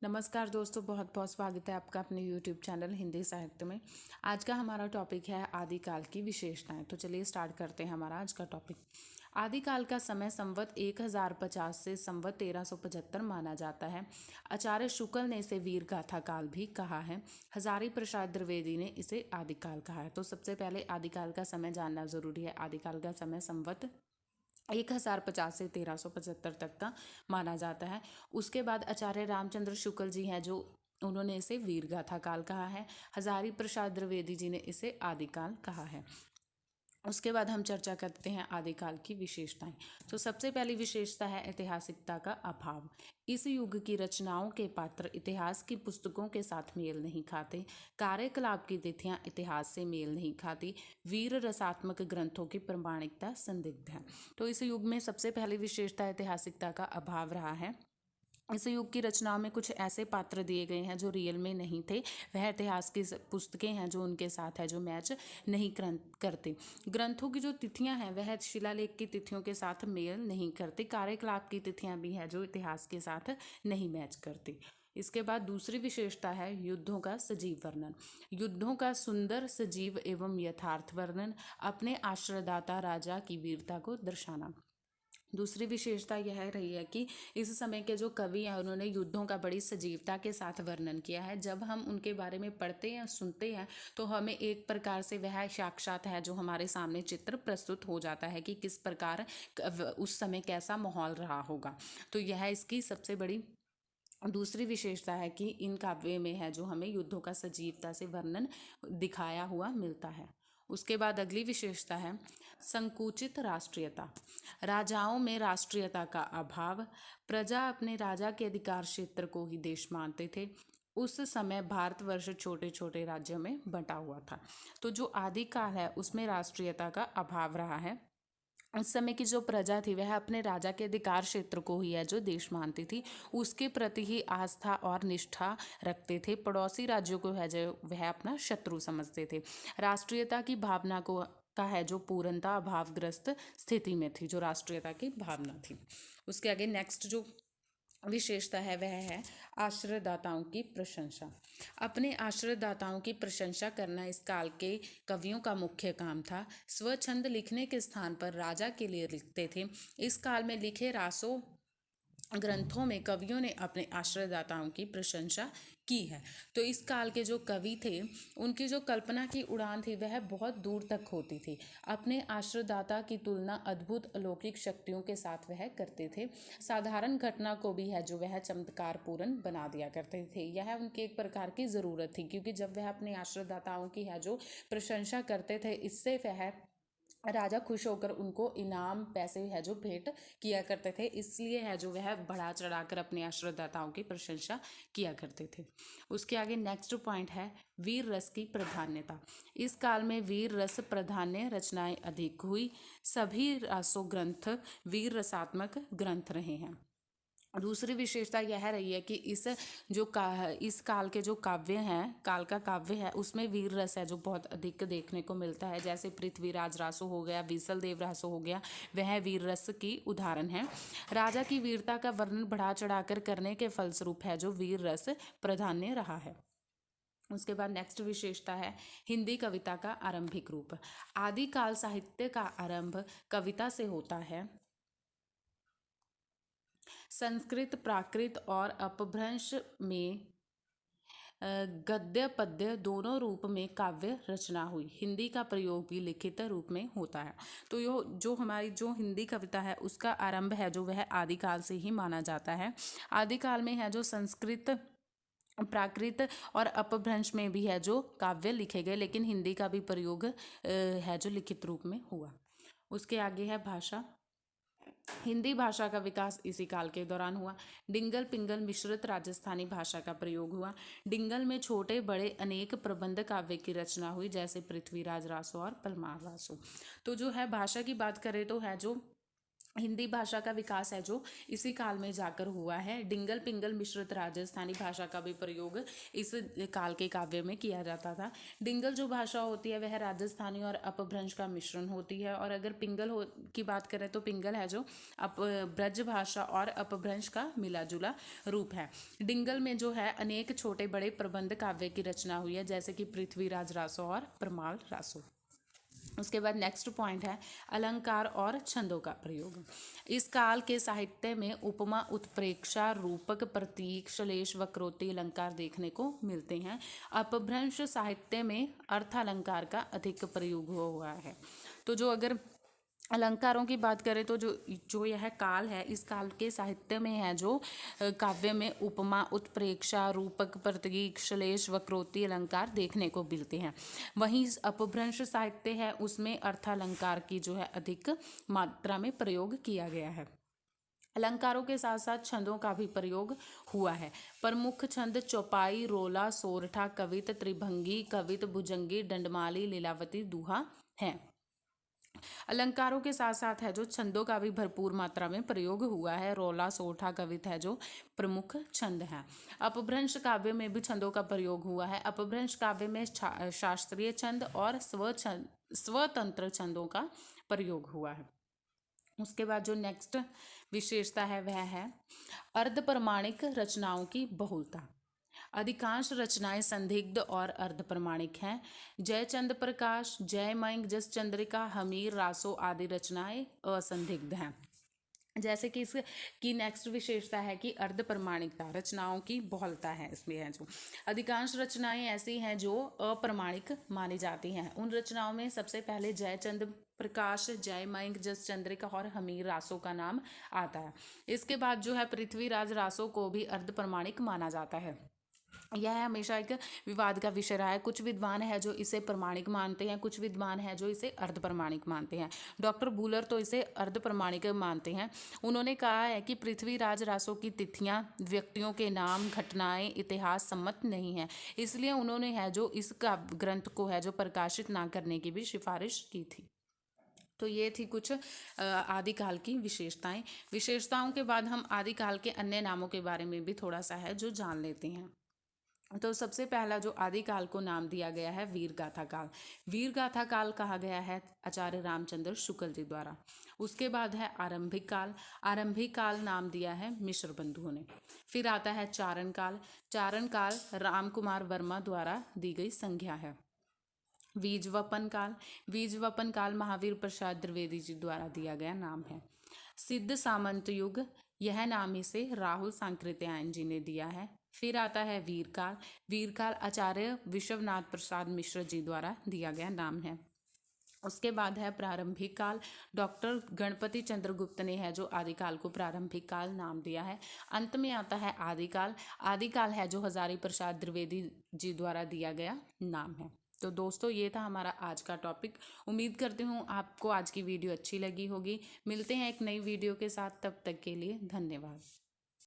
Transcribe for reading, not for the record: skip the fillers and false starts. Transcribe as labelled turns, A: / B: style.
A: नमस्कार दोस्तों, बहुत बहुत स्वागत है आपका अपने YouTube चैनल हिंदी साहित्य में। आज का हमारा टॉपिक है आदिकाल की विशेषताएं। तो चलिए स्टार्ट करते हैं हमारा आज का टॉपिक। आदिकाल का समय संवत 1050 से संवत 1375 माना जाता है। आचार्य शुक्ल ने इसे वीर गाथा काल भी कहा है। हजारी प्रसाद द्विवेदी ने इसे आदिकाल कहा है। तो सबसे पहले आदिकाल का समय जानना जरूरी है। आदिकाल का समय संवत 1050 से 1375 तक का माना जाता है। उसके बाद आचार्य रामचंद्र शुक्ल जी हैं जो उन्होंने इसे वीरगाथा काल कहा है। हजारी प्रसाद द्विवेदी जी ने इसे आदिकाल कहा है। उसके बाद हम चर्चा करते हैं आदिकाल की विशेषताएं। तो सबसे पहली विशेषता है ऐतिहासिकता का अभाव। इस युग की रचनाओं के पात्र इतिहास की पुस्तकों के साथ मेल नहीं खाते। कार्यकलाप की तिथियां इतिहास से मेल नहीं खाती। वीर रसात्मक ग्रंथों की प्रामाणिकता संदिग्ध है। तो इस युग में सबसे पहली विशेषता ऐतिहासिकता का अभाव रहा है। इस युग की रचनाओं में कुछ ऐसे पात्र दिए गए हैं जो रियल में नहीं थे। वह इतिहास की पुस्तकें हैं जो उनके साथ है जो मैच नहीं करते। ग्रंथों की जो तिथियां हैं वह शिलालेख की तिथियों के साथ मेल नहीं करते। कार्यकलाप की तिथियां भी हैं जो इतिहास के साथ नहीं मैच करती। इसके बाद दूसरी विशेषता है युद्धों का सजीव वर्णन। युद्धों का सुंदर सजीव एवं यथार्थ वर्णन। अपने आश्रयदाता राजा की वीरता को दर्शाना। दूसरी विशेषता यह रही है कि इस समय के जो कवि हैं उन्होंने युद्धों का बड़ी सजीवता के साथ वर्णन किया है। जब हम उनके बारे में पढ़ते हैं सुनते हैं तो हमें एक प्रकार से वह साक्षात है जो हमारे सामने चित्र प्रस्तुत हो जाता है कि किस प्रकार उस समय कैसा माहौल रहा होगा। तो यह इसकी सबसे बड़ी दूसरी विशेषता है कि इन काव्य में है जो हमें युद्धों का सजीवता से वर्णन दिखाया हुआ मिलता है। उसके बाद अगली विशेषता है संकुचित राष्ट्रीयता। राजाओं में राष्ट्रीयता का अभाव। प्रजा अपने राजा के अधिकार क्षेत्र को ही देश मानते थे। उस समय भारतवर्ष छोटे छोटे राज्यों में बंटा हुआ था। तो जो आदिकाल है उसमें राष्ट्रीयता का अभाव रहा है। उस समय की जो प्रजा थी वह अपने राजा के अधिकार क्षेत्र को ही है जो देश मानती थी। उसके प्रति ही आस्था और निष्ठा रखते थे। पड़ोसी राज्यों को है जो वह अपना शत्रु समझते थे। राष्ट्रीयता की भावना को का है जो पूर्णता अभावग्रस्त स्थिति में थी जो राष्ट्रीयता की भावना थी। उसके आगे नेक्स्ट जो विशेषता है वह है आश्रयदाताओं की प्रशंसा। अपने आश्रयदाताओं की प्रशंसा करना इस काल के कवियों का मुख्य काम था। स्वच्छंद लिखने के स्थान पर राजा के लिए लिखते थे। इस काल में लिखे रासों ग्रंथों में कवियों ने अपने आश्रयदाताओं की प्रशंसा की है। तो इस काल के जो कवि थे उनकी जो कल्पना की उड़ान थी वह बहुत दूर तक होती थी। अपने आश्रयदाता की तुलना अद्भुत अलौकिक शक्तियों के साथ वह करते थे। साधारण घटना को भी है जो वह चमत्कार पूर्ण बना दिया करते थे। यह उनकी एक प्रकार की ज़रूरत थी क्योंकि जब वह अपने आश्रयदाताओं की है जो प्रशंसा करते थे इससे वह राजा खुश होकर उनको इनाम पैसे है जो भेंट किया करते थे। इसलिए है जो वह बढ़ा चढ़ाकर अपने आश्रयदाताओं की प्रशंसा किया करते थे। उसके आगे नेक्स्ट पॉइंट है वीर रस की प्राधान्यता। इस काल में वीर रस प्राधान्य रचनाएं अधिक हुई। सभी रासो ग्रंथ वीर रसात्मक ग्रंथ रहे हैं। दूसरी विशेषता यह रही है कि इस काल के जो काव्य हैं काल का काव्य है उसमें वीर रस है जो बहुत अधिक देखने को मिलता है। जैसे पृथ्वीराज रासो हो गया, बीसल देव रासो हो गया, वह वीर रस की उदाहरण है। राजा की वीरता का वर्णन बढ़ा चढ़ाकर करने के फलस्वरूप है जो वीर रस प्राधान्य रहा है। उसके बाद नेक्स्ट विशेषता है हिंदी कविता का आरंभिक रूप। आदिकाल साहित्य का आरंभ कविता से होता है। संस्कृत प्राकृत और अपभ्रंश में गद्य पद्य दोनों रूप में काव्य रचना हुई। हिंदी का प्रयोग भी लिखित रूप में होता है। तो जो हमारी जो हिंदी कविता है उसका आरंभ है जो वह आदिकाल से ही माना जाता है। आदिकाल में है जो संस्कृत प्राकृत और अपभ्रंश में भी है जो काव्य लिखे गए, लेकिन हिंदी का भी प्रयोग है जो लिखित रूप में हुआ। उसके आगे है भाषा। हिंदी भाषा का विकास इसी काल के दौरान हुआ। डिंगल पिंगल मिश्रित राजस्थानी भाषा का प्रयोग हुआ। डिंगल में छोटे बड़े अनेक प्रबंध काव्य की रचना हुई जैसे पृथ्वीराज रासो और परमार रासो। तो जो है भाषा की बात करें तो है जो हिंदी भाषा का विकास है जो इसी काल में जाकर हुआ है। डिंगल पिंगल मिश्रित राजस्थानी भाषा का भी प्रयोग इस काल के काव्य में किया जाता था। डिंगल जो भाषा होती है वह राजस्थानी और अपभ्रंश का मिश्रण होती है, और अगर पिंगल की बात करें तो पिंगल है जो ब्रज भाषा और अपभ्रंश का मिला जुला रूप है। डिंगल में जो है अनेक छोटे बड़े प्रबंध काव्य की रचना हुई है, जैसे कि पृथ्वीराज रासो और परमाल रासो। उसके बाद नेक्स्ट पॉइंट है अलंकार और छंदों का प्रयोग। इस काल के साहित्य में उपमा, उत्प्रेक्षा, रूपक, प्रतीक, श्लेष, वक्रोक्ति अलंकार देखने को मिलते हैं। अपभ्रंश साहित्य में अर्थालंकार का अधिक प्रयोग हुआ है। तो जो अगर अलंकारों की बात करें तो जो यह काल है, इस काल के साहित्य में है जो काव्य में उपमा, उत्प्रेक्षा, रूपक, प्रतीक, श्लेष, वक्रोक्ति अलंकार देखने को मिलते हैं। वहीं अपभ्रंश साहित्य है उसमें अर्थालंकार की जो है अधिक मात्रा में प्रयोग किया गया है। अलंकारों के साथ साथ छंदों का भी प्रयोग हुआ है। प्रमुख छंद चौपाई, रोला, सोरठा, कवित, त्रिभंगी, कवित, भुजंगी, दंडमाली, लीलावती, दूहा है। अलंकारों के साथ साथ है जो छंदों का भी भरपूर मात्रा में प्रयोग हुआ है। रोला, सोरठा, कवित है जो प्रमुख छंद हैं। अपभ्रंश काव्य में भी छंदों का प्रयोग हुआ है। अपभ्रंश काव्य में शास्त्रीय छंद और स्वतंत्र छंदों का प्रयोग हुआ है। उसके बाद जो नेक्स्ट विशेषता है वह है अर्धप्रमाणिक रचनाओं की बहुलता। अधिकांश रचनाएं संदिग्ध और अर्धप्रमाणिक हैं। जयचंद प्रकाश, जयमयंक, जस चंद्रिका, हमीर, रासो आदि रचनाएं असंदिग्ध हैं। जैसे कि इसकी नेक्स्ट विशेषता है कि अर्धप्रमाणिकता, रचनाओं की बहुलता है इसमें है जो अधिकांश रचनाएं ऐसी हैं जो अप्रमाणिक मानी जाती हैं। उन रचनाओं में सबसे पहले जयचंद प्रकाश, जयमयंक, जस चंद्रिका और हमीर रासो का नाम आता है। इसके बाद जो है पृथ्वीराज रासो को भी अर्धप्रमाणिक माना जाता है। यह हमेशा एक विवाद का विषय रहा है। कुछ विद्वान है जो इसे प्रमाणिक मानते हैं, कुछ विद्वान है जो इसे अर्धप्रमाणिक मानते हैं। डॉक्टर बूलर तो इसे अर्धप्रमाणिक मानते हैं। उन्होंने कहा है कि पृथ्वीराज रासो की तिथियां, व्यक्तियों के नाम, घटनाएं इतिहास सम्मत नहीं है, इसलिए उन्होंने है जो इसका ग्रंथ को है जो प्रकाशित ना करने की भी सिफारिश की थी। तो ये थी कुछ आदिकाल की विशेषताओं के बाद हम आदिकाल के अन्य नामों के बारे में भी थोड़ा सा है जो जान लेते हैं। तो सबसे पहला जो आदिकाल को नाम दिया गया है वीरगाथा काल। वीरगाथा काल कहा गया है आचार्य रामचंद्र शुक्ल जी द्वारा। उसके बाद है आरंभिक काल। आरंभिक काल नाम दिया है मिश्र बंधुओं ने। फिर आता है चारण काल। चारण काल राम कुमार वर्मा द्वारा दी गई संज्ञा है। बीजवपन काल। बीजवपन काल महावीर प्रसाद द्विवेदी जी द्वारा दिया गया नाम है। सिद्ध सामंत युग, यह नाम इसे राहुल सांकृत्यायन जी ने दिया है। फिर आता है वीरकाल। वीरकाल आचार्य विश्वनाथ प्रसाद मिश्र जी द्वारा दिया गया नाम है। उसके बाद है प्रारंभिक काल। डॉक्टर गणपति चंद्रगुप्त ने है जो आदिकाल को प्रारंभिक काल नाम दिया है। अंत में आता है आदिकाल। आदिकाल है जो हजारी प्रसाद द्विवेदी जी द्वारा दिया गया नाम है। तो दोस्तों ये था हमारा आज का टॉपिक। उम्मीद करती हूँ आपको आज की वीडियो अच्छी लगी होगी। मिलते हैं एक नई वीडियो के साथ, तब तक के लिए धन्यवाद।